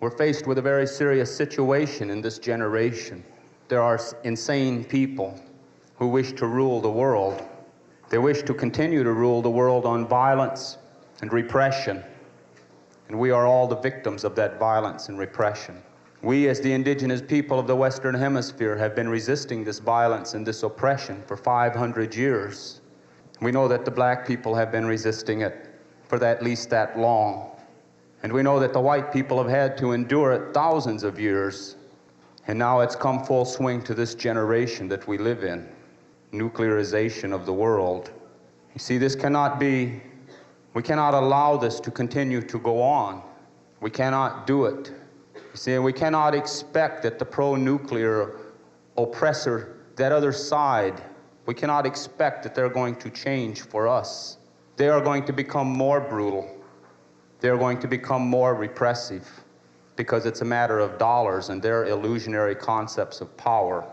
We're faced with a very serious situation in this generation. There are insane people who wish to rule the world. They wish to continue to rule the world on violence and repression. And we are all the victims of that violence and repression. We, as the indigenous people of the Western Hemisphere, have been resisting this violence and this oppression for 500 years. We know that the black people have been resisting it for at least that long. And we know that the white people have had to endure it thousands of years. And now it's come full swing to this generation that we live in. Nuclearization of the world. You see, this cannot be, we cannot allow this to continue to go on. We cannot do it. You see, we cannot expect that the pro-nuclear oppressor, that other side, we cannot expect that they're going to change for us. They are going to become more brutal. They are going to become more repressive because it's a matter of dollars and their illusionary concepts of power.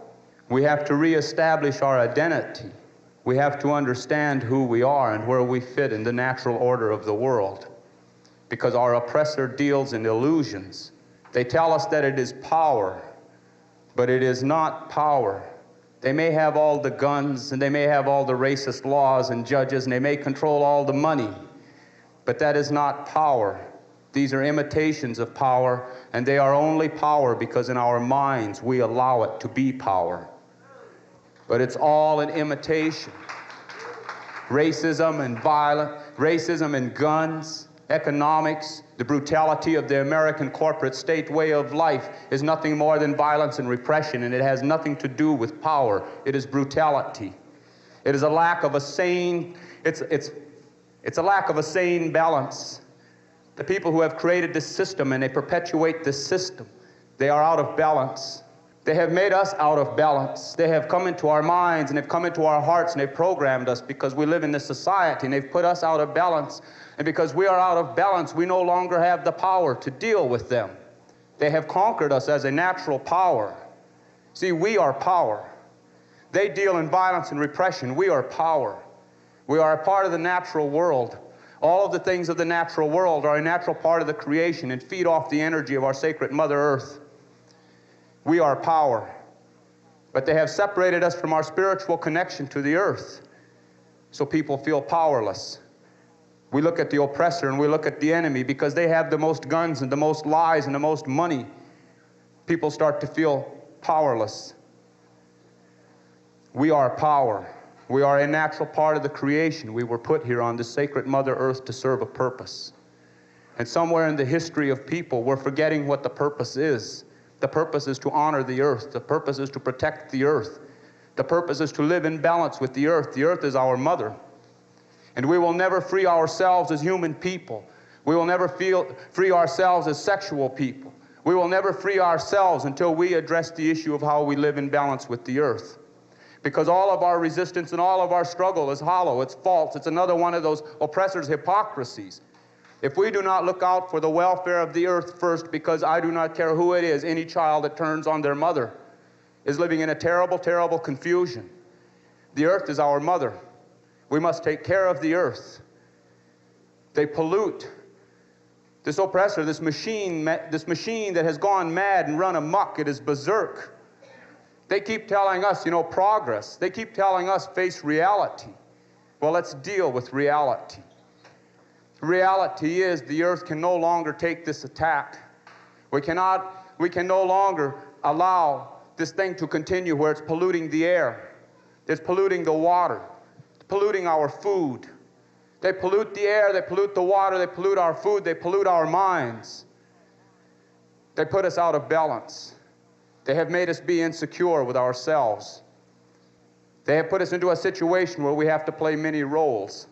We have to reestablish our identity. We have to understand who we are and where we fit in the natural order of the world. Because our oppressor deals in illusions. They tell us that it is power, but it is not power. They may have all the guns, and they may have all the racist laws and judges, and they may control all the money, but that is not power. These are imitations of power, and they are only power because in our minds we allow it to be power. But it's all an imitation. Racism and violence, racism and guns, economics, the brutality of the American corporate state way of life is nothing more than violence and repression, and it has nothing to do with power. It is brutality. It is a lack of a sane, it's a lack of a sane balance. The people who have created this system and they perpetuate this system, they are out of balance. They have made us out of balance. They have come into our minds and they've come into our hearts and they've programmed us because we live in this society, and they've put us out of balance. And because we are out of balance, we no longer have the power to deal with them. They have conquered us as a natural power. See, we are power. They deal in violence and repression. We are power. We are a part of the natural world. All of the things of the natural world are a natural part of the creation and feed off the energy of our sacred Mother Earth. We are power. But they have separated us from our spiritual connection to the earth. So people feel powerless. We look at the oppressor and we look at the enemy because they have the most guns and the most lies and the most money. People start to feel powerless. We are power. We are a natural part of the creation. We were put here on this sacred Mother Earth to serve a purpose. And somewhere in the history of people, we're forgetting what the purpose is. The purpose is to honor the earth. The purpose is to protect the earth. The purpose is to live in balance with the earth. The earth is our mother. And we will never free ourselves as human people. We will never free ourselves as sexual people. We will never free ourselves until we address the issue of how we live in balance with the earth. Because all of our resistance and all of our struggle is hollow, it's false, it's another one of those oppressors' hypocrisies. If we do not look out for the welfare of the earth first, because I do not care who it is, any child that turns on their mother is living in a terrible, terrible confusion. The earth is our mother. We must take care of the earth. They pollute. This oppressor, this machine that has gone mad and run amok, it is berserk. They keep telling us, progress. They keep telling us, face reality. Well, let's deal with reality. Reality is the earth can no longer take this attack. We can no longer allow this thing to continue where it's polluting the air. It's polluting the water. It's polluting our food. They pollute the air, they pollute the water, they pollute our food, they pollute our minds. They put us out of balance. They have made us be insecure with ourselves. They have put us into a situation where we have to play many roles.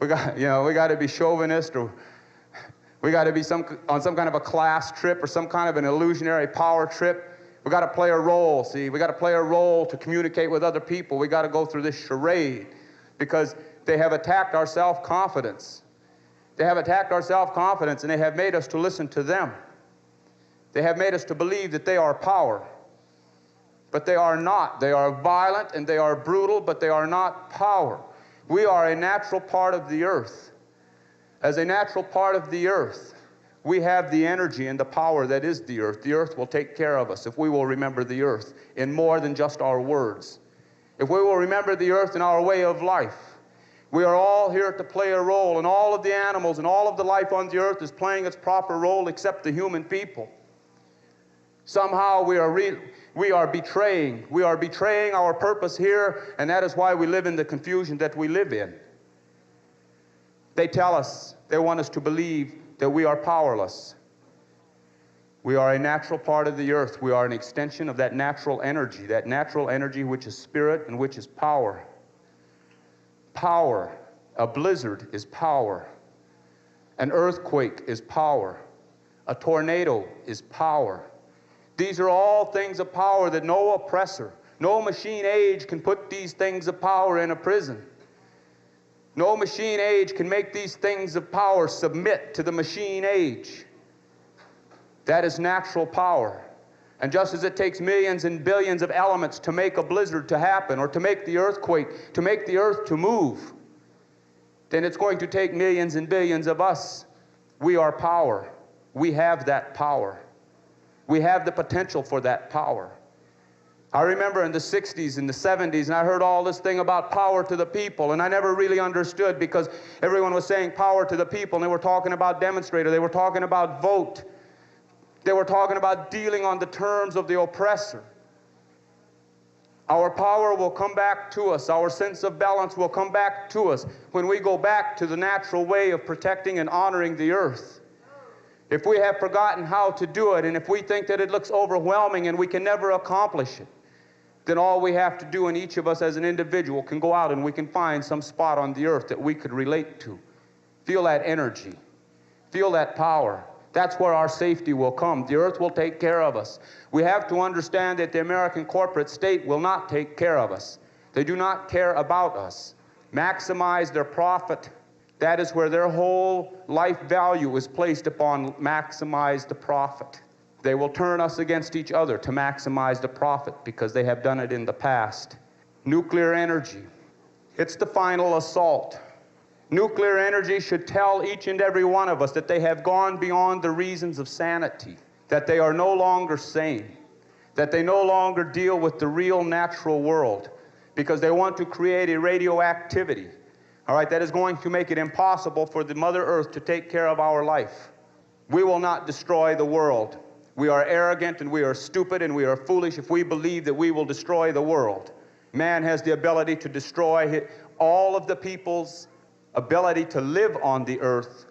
We got to be chauvinist, or we got to be on some kind of a class trip or some kind of an illusionary power trip. We got to play a role, see. We got to play a role to communicate with other people. We got to go through this charade because they have attacked our self-confidence. They have attacked our self-confidence, and they have made us to listen to them. They have made us to believe that they are power. But they are not. They are violent and they are brutal, but they are not power. We are a natural part of the earth. As a natural part of the earth, We have the energy and the power that is the earth. The earth will take care of us if we will remember the earth in more than just our words. If we will remember the earth in our way of life. We are all here to play a role, and all of the animals and all of the life on the earth is playing its proper role except the human people. Somehow we are betraying our purpose here, and that is why we live in the confusion that we live in. They tell us, they want us to believe that we are powerless. We are a natural part of the earth. We are an extension of that natural energy which is spirit and which is power. Power. A blizzard is power. An earthquake is power. A tornado is power. These are all things of power that no oppressor, no machine age can put these things of power in a prison. No machine age can make these things of power submit to the machine age. That is natural power. And just as it takes millions and billions of elements to make a blizzard to happen, or to make the earthquake, to make the earth to move, then it's going to take millions and billions of us. We are power. We have that power. We have the potential for that power. I remember in the 60s and the 70s, and I heard all this thing about power to the people, and I never really understood, because everyone was saying power to the people, and they were talking about demonstrator, they were talking about vote, they were talking about dealing on the terms of the oppressor. Our power will come back to us, our sense of balance will come back to us when we go back to the natural way of protecting and honoring the earth. If we have forgotten how to do it, and if we think that it looks overwhelming and we can never accomplish it, then all we have to do, and each of us as an individual can go out and we can find some spot on the earth that we could relate to. Feel that energy. Feel that power. That's where our safety will come. The earth will take care of us. We have to understand that the American corporate state will not take care of us. They do not care about us. Maximize their profit. That is where their whole life value is placed upon. Maximize the profit. They will turn us against each other to maximize the profit, because they have done it in the past. Nuclear energy. It's the final assault. Nuclear energy should tell each and every one of us that they have gone beyond the reasons of sanity, that they are no longer sane, that they no longer deal with the real natural world, because they want to create a radioactivity, all right, that is going to make it impossible for the Mother Earth to take care of our life. We will not destroy the world. We are arrogant and we are stupid and we are foolish if we believe that we will destroy the world. Man has the ability to destroy all of the people's ability to live on the earth,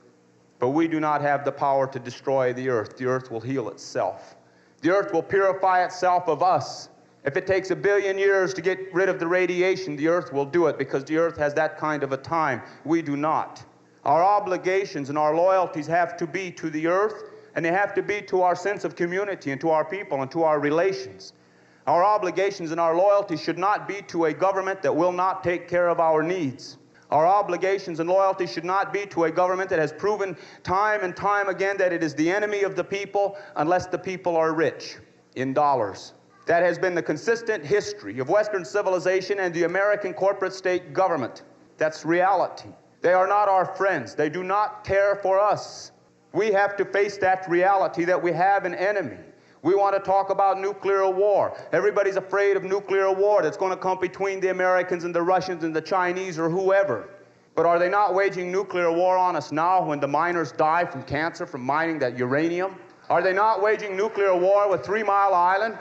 but we do not have the power to destroy the earth. The earth will heal itself. The earth will purify itself of us. If it takes 1 billion years to get rid of the radiation, the earth will do it, because the earth has that kind of a time. We do not. Our obligations and our loyalties have to be to the earth, and they have to be to our sense of community and to our people and to our relations. Our obligations and our loyalty should not be to a government that will not take care of our needs. Our obligations and loyalty should not be to a government that has proven time and time again that it is the enemy of the people unless the people are rich in dollars. That has been the consistent history of Western civilization and the American corporate state government. That's reality. They are not our friends. They do not care for us. We have to face that reality that we have an enemy. We want to talk about nuclear war. Everybody's afraid of nuclear war that's going to come between the Americans and the Russians and the Chinese or whoever. But are they not waging nuclear war on us now when the miners die from cancer from mining that uranium? Are they not waging nuclear war with 3 Mile Island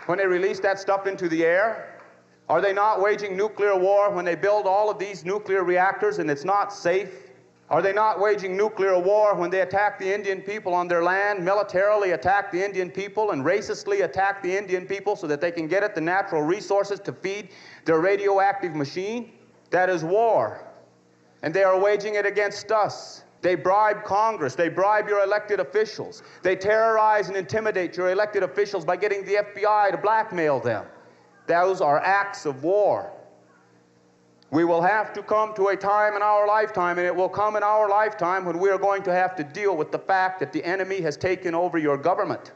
when they release that stuff into the air? Are they not waging nuclear war when they build all of these nuclear reactors and it's not safe? Are they not waging nuclear war when they attack the Indian people on their land, militarily attack the Indian people and racistly attack the Indian people so that they can get at the natural resources to feed their radioactive machine? That is war. And they are waging it against us. They bribe Congress. They bribe your elected officials. They terrorize and intimidate your elected officials by getting the FBI to blackmail them. Those are acts of war. We will have to come to a time in our lifetime, and it will come in our lifetime, when we are going to have to deal with the fact that the enemy has taken over your government.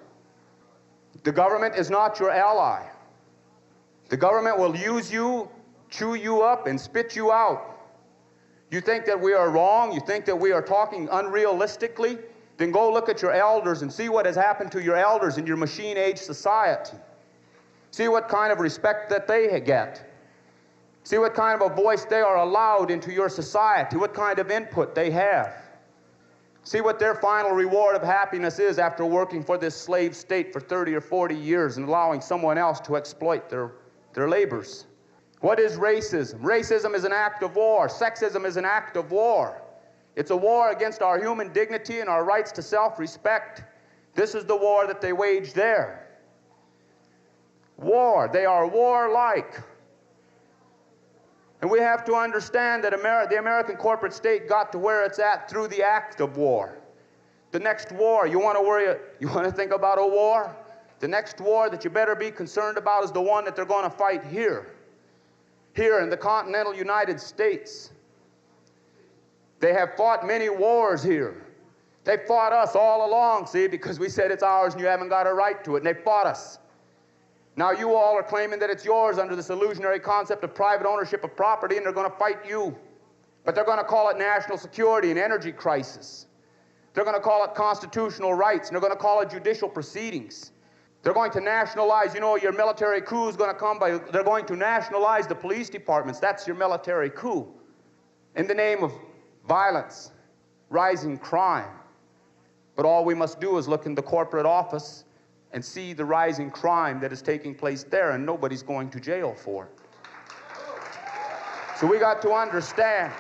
The government is not your ally. The government will use you, chew you up, and spit you out. You think that we are wrong? You think that we are talking unrealistically? then go look at your elders and see what has happened to your elders in your machine-age society. See what kind of respect that they get. See what kind of a voice they are allowed into your society, what kind of input they have. See what their final reward of happiness is after working for this slave state for 30 or 40 years and allowing someone else to exploit their labors. What is racism? Racism is an act of war. Sexism is an act of war. It's a war against our human dignity and our rights to self-respect. This is the war that they wage there. War. They are warlike. And we have to understand that the American corporate state got to where it's at through the act of war. The next war, you want to think about a war? The next war that you better be concerned about is the one that they're going to fight here. Here in the continental United States. They have fought many wars here. They fought us all along, see, because we said it's ours and you haven't got a right to it, and they fought us. Now you all are claiming that it's yours under this illusionary concept of private ownership of property, and they're going to fight you. But they're going to call it national security and energy crisis. They're going to call it constitutional rights, and they're going to call it judicial proceedings. They're going to nationalize, you know, your military coup is going to come by, they're going to nationalize the police departments. That's your military coup. In the name of violence, rising crime. But all we must do is look in the corporate office and see the rising crime that is taking place there, and nobody's going to jail for it. So we got to understand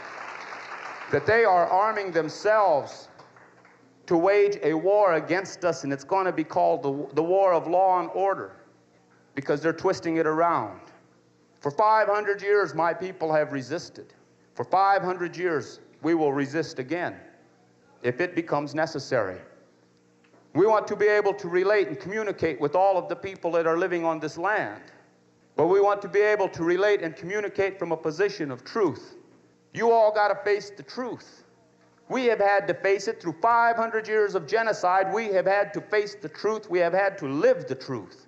that they are arming themselves to wage a war against us, and it's going to be called the war of law and order, because they're twisting it around. For 500 years, my people have resisted. For 500 years, we will resist again if it becomes necessary. We want to be able to relate and communicate with all of the people that are living on this land. But we want to be able to relate and communicate from a position of truth. You all got to face the truth. We have had to face it through 500 years of genocide. We have had to face the truth. We have had to live the truth.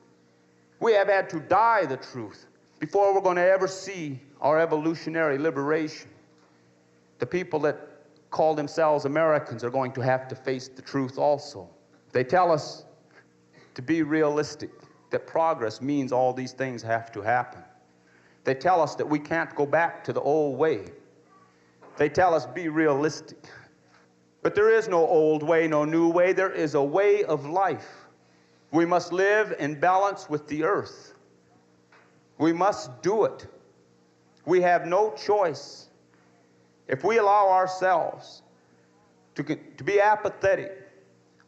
We have had to die the truth before we're going to ever see our evolutionary liberation. The people that call themselves Americans are going to have to face the truth also. They tell us to be realistic, that progress means all these things have to happen. They tell us that we can't go back to the old way. They tell us be realistic. But there is no old way, no new way. There is a way of life. We must live in balance with the earth. We must do it. We have no choice. If we allow ourselves to be apathetic,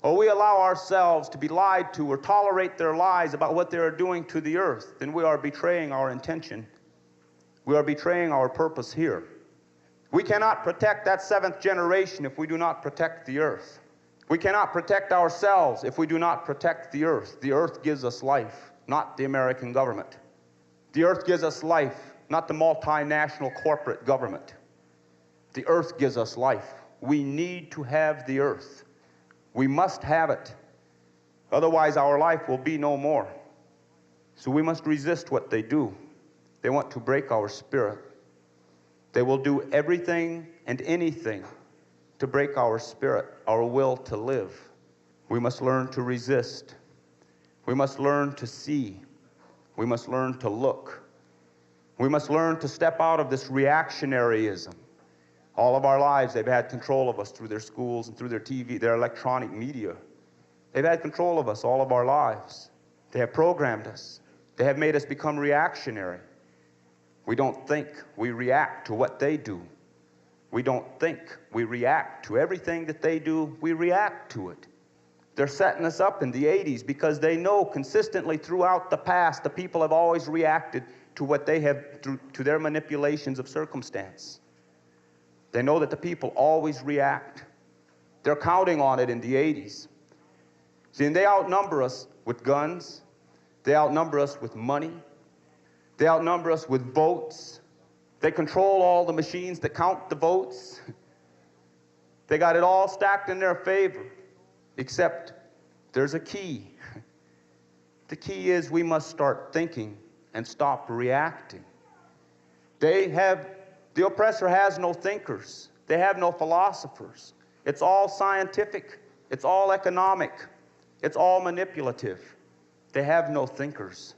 or we allow ourselves to be lied to or tolerate their lies about what they are doing to the earth, then we are betraying our intention. We are betraying our purpose here. We cannot protect that seventh generation if we do not protect the earth. We cannot protect ourselves if we do not protect the earth. The earth gives us life, not the American government. The earth gives us life, not the multinational corporate government. The earth gives us life. We need to have the earth. We must have it. Otherwise, our life will be no more. So we must resist what they do. They want to break our spirit. They will do everything and anything to break our spirit, our will to live. We must learn to resist. We must learn to see. We must learn to look. We must learn to step out of this reactionaryism. All of our lives, they've had control of us through their schools and through their TV, their electronic media. They've had control of us all of our lives. They have programmed us. They have made us become reactionary. We don't think, we react to what they do. We don't think, we react to everything that they do, we react to it. They're setting us up in the 80s because they know consistently throughout the past the people have always reacted to what they have, to their manipulations of circumstance. They know that the people always react. They're counting on it in the 80s. See, and they outnumber us with guns. They outnumber us with money. They outnumber us with votes. They control all the machines that count the votes. They got it all stacked in their favor, except there's a key. The key is we must start thinking and stop reacting. The oppressor has no thinkers. They have no philosophers. It's all scientific. It's all economic. It's all manipulative. They have no thinkers.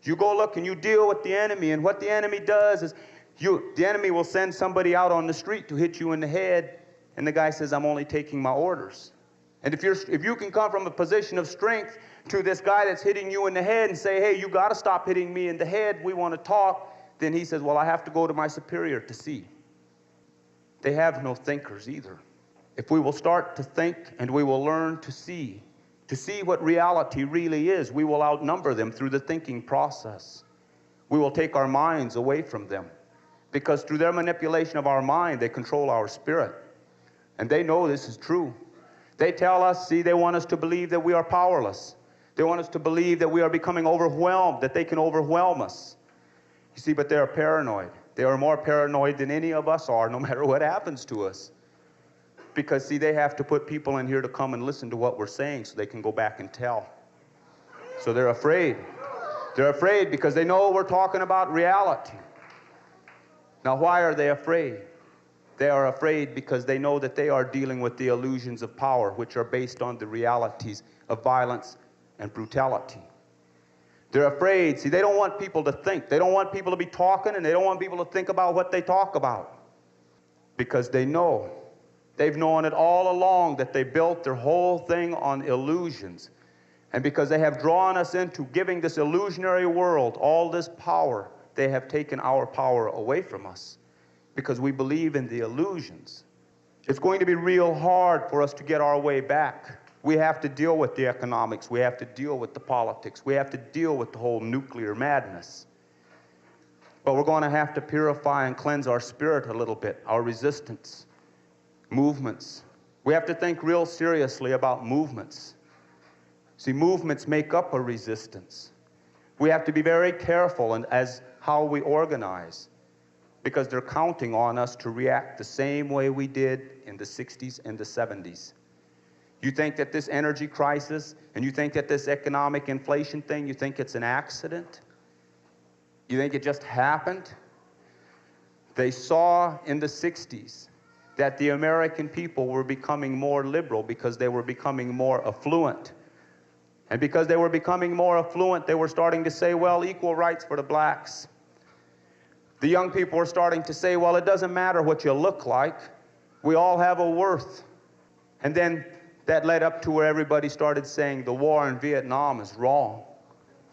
You go look and you deal with the enemy, and what the enemy does is the enemy will send somebody out on the street to hit you in the head, and the guy says, I'm only taking my orders. And if you can come from a position of strength to this guy that's hitting you in the head and say, hey, you got to stop hitting me in the head, we want to talk, then he says, well, I have to go to my superior to see. They have no thinkers either. If we will start to think and we will learn to see what reality really is, we will outnumber them through the thinking process. We will take our minds away from them, because through their manipulation of our mind, they control our spirit. And they know this is true. They tell us, see, they want us to believe that we are powerless. They want us to believe that we are becoming overwhelmed, that they can overwhelm us. You see, but they are paranoid. They are more paranoid than any of us are, no matter what happens to us. Because, see, they have to put people in here to come and listen to what we're saying so they can go back and tell. So they're afraid. They're afraid because they know we're talking about reality. Now, why are they afraid? They are afraid because they know that they are dealing with the illusions of power, which are based on the realities of violence and brutality. They're afraid. See, they don't want people to think. They don't want people to be talking, and they don't want people to think about what they talk about. Because they know. They've known it all along that they built their whole thing on illusions. And because they have drawn us into giving this illusionary world all this power, they have taken our power away from us. Because we believe in the illusions. It's going to be real hard for us to get our way back. We have to deal with the economics. We have to deal with the politics. We have to deal with the whole nuclear madness. But we're going to have to purify and cleanse our spirit a little bit, our resistance, movements. We have to think real seriously about movements. See, movements make up a resistance. We have to be very careful as how we organize, because they're counting on us to react the same way we did in the 60s and the 70s. You think that this energy crisis, and you think that this economic inflation thing, you think it's an accident? You think it just happened? They saw in the 60s that the American people were becoming more liberal because they were becoming more affluent. And because they were becoming more affluent, they were starting to say, well, equal rights for the blacks. The young people were starting to say, well, it doesn't matter what you look like. We all have a worth. And then that led up to where everybody started saying the war in Vietnam is wrong.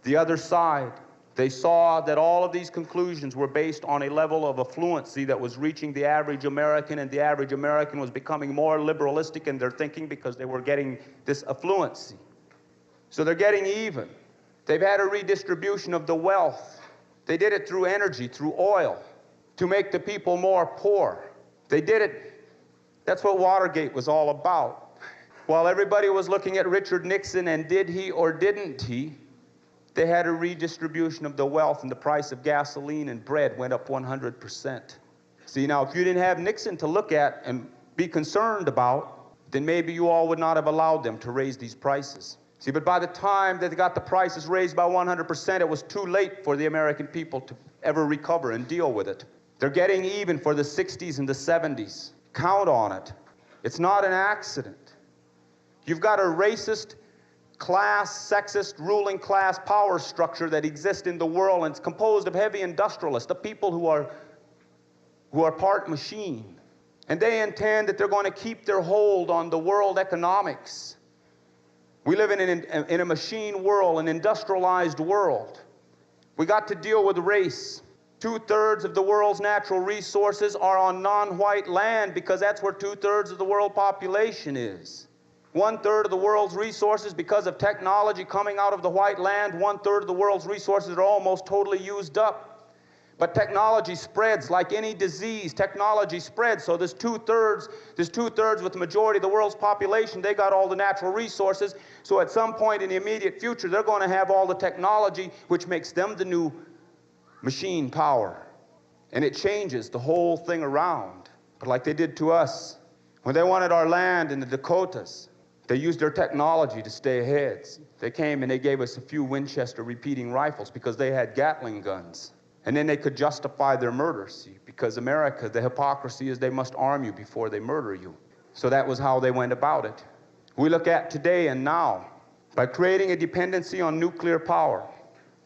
The other side, they saw that all of these conclusions were based on a level of affluency that was reaching the average American, and the average American was becoming more liberalistic in their thinking because they were getting this affluency. So they're getting even. They've had a redistribution of the wealth. They did it through energy, through oil, to make the people more poor. They did it. That's what Watergate was all about. While everybody was looking at Richard Nixon and did he or didn't he, they had a redistribution of the wealth, and the price of gasoline and bread went up 100%. See, now, if you didn't have Nixon to look at and be concerned about, then maybe you all would not have allowed them to raise these prices. See, but by the time that they got the prices raised by 100%, it was too late for the American people to ever recover and deal with it. They're getting even for the 60s and the 70s. Count on it. It's not an accident. You've got a racist, class, sexist, ruling class power structure that exists in the world, and it's composed of heavy industrialists, the people who are part machine. And they intend that they're going to keep their hold on the world economics. We live in a machine world, an industrialized world. We got to deal with race. 2/3 of the world's natural resources are on non-white land because that's where 2/3 of the world population is. 1/3 of the world's resources, because of technology coming out of the white land, 1/3 of the world's resources are almost totally used up. But technology spreads like any disease. Technology spreads. So there's 2/3 with the majority of the world's population. They got all the natural resources. So at some point in the immediate future, they're going to have all the technology, which makes them the new machine power. And it changes the whole thing around. But like they did to us, when they wanted our land in the Dakotas, they used their technology to stay ahead. They came and they gave us a few Winchester repeating rifles because they had Gatling guns. And then they could justify their murder, see, because America, the hypocrisy is they must arm you before they murder you. So that was how they went about it. we look at today and now. By creating a dependency on nuclear power,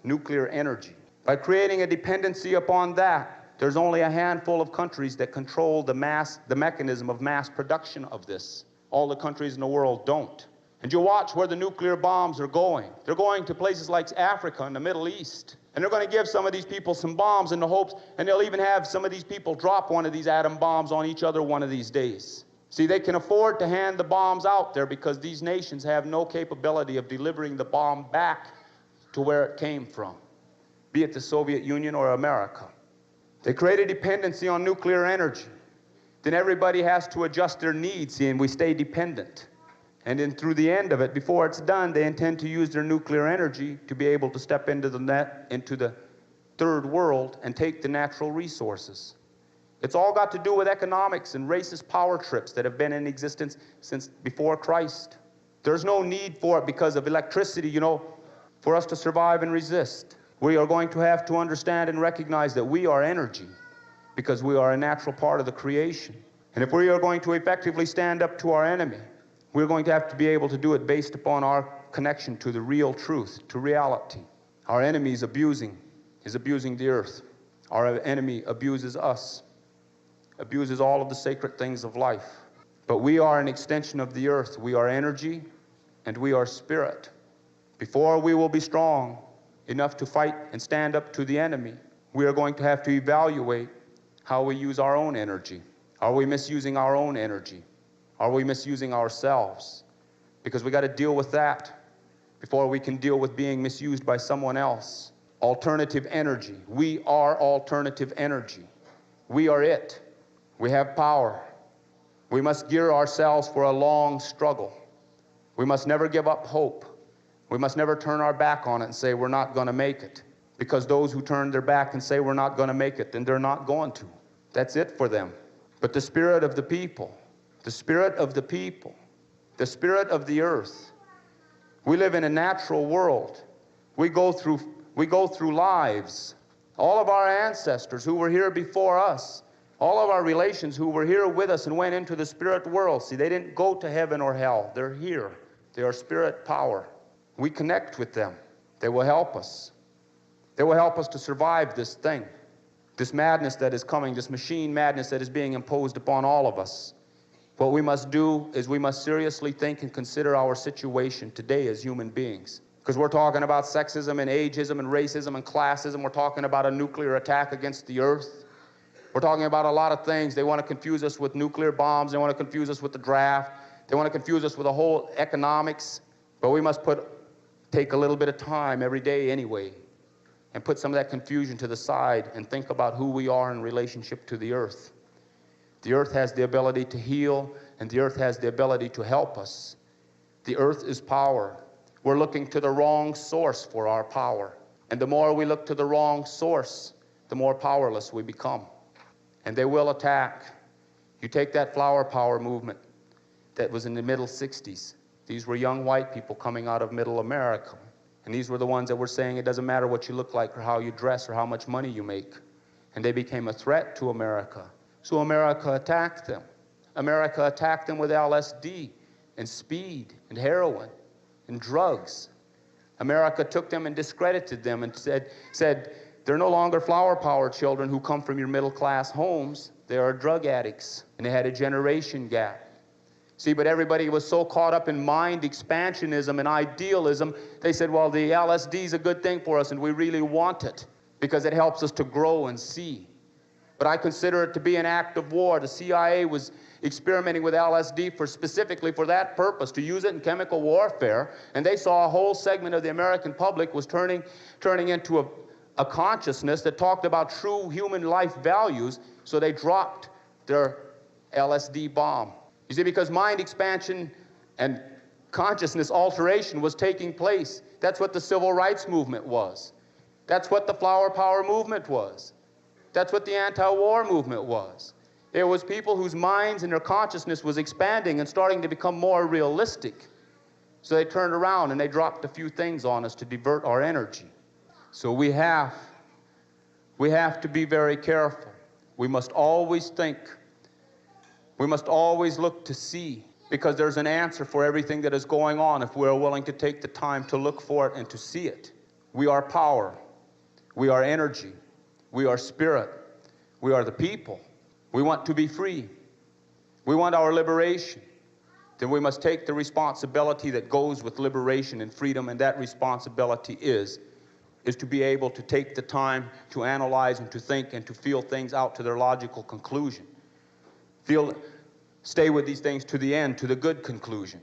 nuclear energy, by creating a dependency upon that, there's only a handful of countries that control the mechanism of mass production of this. All the countries in the world don't. And you watch where the nuclear bombs are going. They're going to places like Africa and the Middle East. And they're going to give some of these people some bombs in the hopes, and they'll even have some of these people drop one of these atom bombs on each other one of these days. See, they can afford to hand the bombs out there because these nations have no capability of delivering the bomb back to where it came from, be it the Soviet Union or America. They create a dependency on nuclear energy. Then everybody has to adjust their needs, see, and we stay dependent. And then through the end of it, before it's done, they intend to use their nuclear energy to be able to step into the third world and take the natural resources. It's all got to do with economics and racist power trips that have been in existence since before Christ. There's no need for it because of electricity, you know, for us to survive and resist. We are going to have to understand and recognize that we are energy because we are a natural part of the creation. And if we are going to effectively stand up to our enemy, we're going to have to be able to do it based upon our connection to the real truth, to reality. Our enemy is abusing the earth. Our enemy abuses us, abuses all of the sacred things of life. But we are an extension of the earth. We are energy and we are spirit. Before we will be strong enough to fight and stand up to the enemy, we are going to have to evaluate how we use our own energy. Are we misusing our own energy? Are we misusing ourselves? Because we got to deal with that before we can deal with being misused by someone else. Alternative energy. We are alternative energy. We are it. We have power. We must gear ourselves for a long struggle. We must never give up hope. We must never turn our back on it and say we're not going to make it. Because those who turn their back and say we're not going to make it, then they're not going to. That's it for them. But the spirit of the people, the spirit of the people, the spirit of the earth. We live in a natural world. We go through lives. All of our ancestors who were here before us, all of our relations who were here with us and went into the spirit world, see, they didn't go to heaven or hell. They're here. They are spirit power. We connect with them. They will help us. They will help us to survive this thing, this madness that is coming, this machine madness that is being imposed upon all of us. What we must do is we must seriously think and consider our situation today as human beings. Because we're talking about sexism and ageism and racism and classism. We're talking about a nuclear attack against the earth. We're talking about a lot of things. They want to confuse us with nuclear bombs. They want to confuse us with the draft. They want to confuse us with the whole economics. But we must take a little bit of time every day anyway and put some of that confusion to the side and think about who we are in relationship to the earth. The earth has the ability to heal, and the earth has the ability to help us. The earth is power. We're looking to the wrong source for our power. And the more we look to the wrong source, the more powerless we become. And they will attack. You take that flower power movement that was in the middle 60s. These were young white people coming out of middle America. And these were the ones that were saying it doesn't matter what you look like or how you dress or how much money you make. And they became a threat to America. So America attacked them. America attacked them with LSD and speed and heroin and drugs. America took them and discredited them and said they're no longer flower power children who come from your middle class homes. They are drug addicts. And they had a generation gap. See, but everybody was so caught up in mind expansionism and idealism, they said, well, the LSD is a good thing for us and we really want it because it helps us to grow and see. But I consider it to be an act of war. The CIA was experimenting with LSD specifically for that purpose, to use it in chemical warfare. And they saw a whole segment of the American public was turning into a consciousness that talked about true human life values, so they dropped their LSD bomb. You see, because mind expansion and consciousness alteration was taking place. That's what the civil rights movement was. That's what the flower power movement was. That's what the anti-war movement was. There was people whose minds and their consciousness was expanding and starting to become more realistic. So they turned around and they dropped a few things on us to divert our energy. So we have to be very careful. We must always think. We must always look to see because there's an answer for everything that is going on if we're willing to take the time to look for it and to see it. We are power. We are energy. We are spirit. We are the people. We want to be free. We want our liberation. Then we must take the responsibility that goes with liberation and freedom, and that responsibility is to be able to take the time to analyze and to think and to feel things out to their logical conclusion. Stay with these things to the end, to the good conclusion.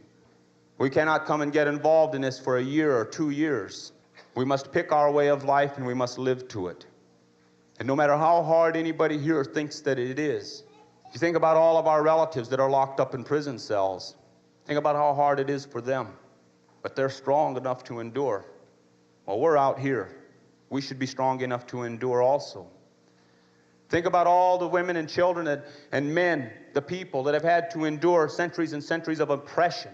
We cannot come and get involved in this for a year or 2 years. We must pick our way of life and we must live to it. And no matter how hard anybody here thinks that it is, if you think about all of our relatives that are locked up in prison cells, think about how hard it is for them. But they're strong enough to endure. Well, we're out here. We should be strong enough to endure also. Think about all the women and children and men, the people that have had to endure centuries and centuries of oppression.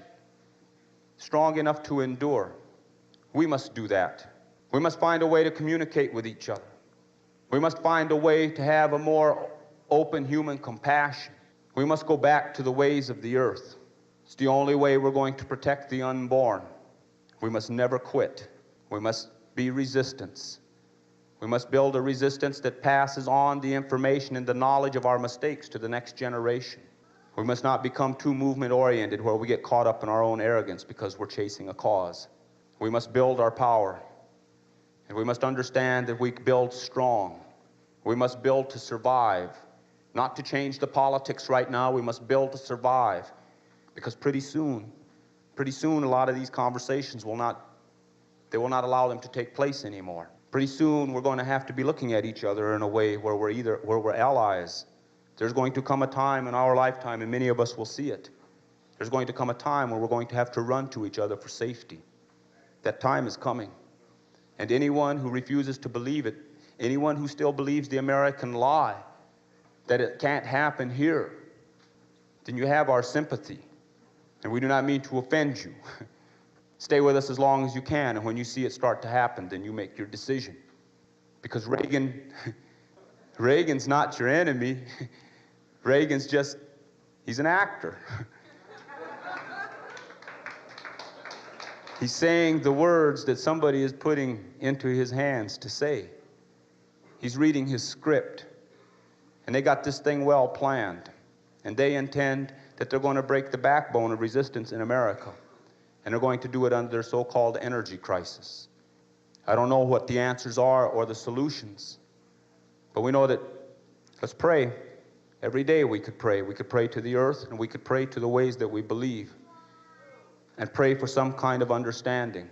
Strong enough to endure. We must do that. We must find a way to communicate with each other. We must find a way to have a more open human compassion. We must go back to the ways of the earth. It's the only way we're going to protect the unborn. We must never quit. We must be resistance. We must build a resistance that passes on the information and the knowledge of our mistakes to the next generation. We must not become too movement-oriented where we get caught up in our own arrogance because we're chasing a cause. We must build our power. And we must understand that we build strong. We must build to survive. Not to change the politics right now. We must build to survive. Because pretty soon, a lot of these conversations will not allow them to take place anymore. Pretty soon, we're going to have to be looking at each other in a way where we're allies. There's going to come a time in our lifetime, and many of us will see it. There's going to come a time where we're going to have to run to each other for safety. That time is coming. And anyone who refuses to believe it, anyone who still believes the American lie, that it can't happen here, then you have our sympathy. And we do not mean to offend you. Stay with us as long as you can, and when you see it start to happen, then you make your decision. Because Reagan's not your enemy. Reagan's just, he's an actor. He's saying the words that somebody is putting into his hands to say. He's reading his script. And they got this thing well planned. And they intend that they're going to break the backbone of resistance in America. And they're going to do it under their so-called energy crisis. I don't know what the answers are or the solutions. But we know that, let's pray. Every day we could pray. We could pray to the earth, and we could pray to the ways that we believe. And pray for some kind of understanding.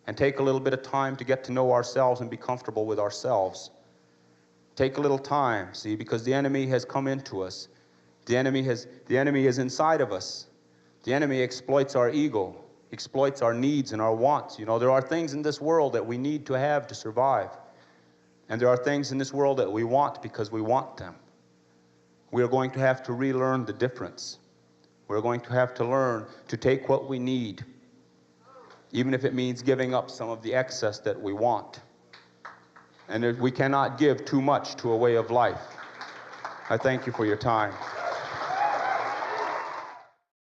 And take a little bit of time to get to know ourselves and be comfortable with ourselves. Take a little time, see, because the enemy has come into us. The enemy is inside of us. The enemy exploits our ego, exploits our needs and our wants. You know, there are things in this world that we need to have to survive. And there are things in this world that we want because we want them. We are going to have to relearn the difference. We're going to have to learn to take what we need, even if it means giving up some of the excess that we want. And we cannot give too much to a way of life. I thank you for your time.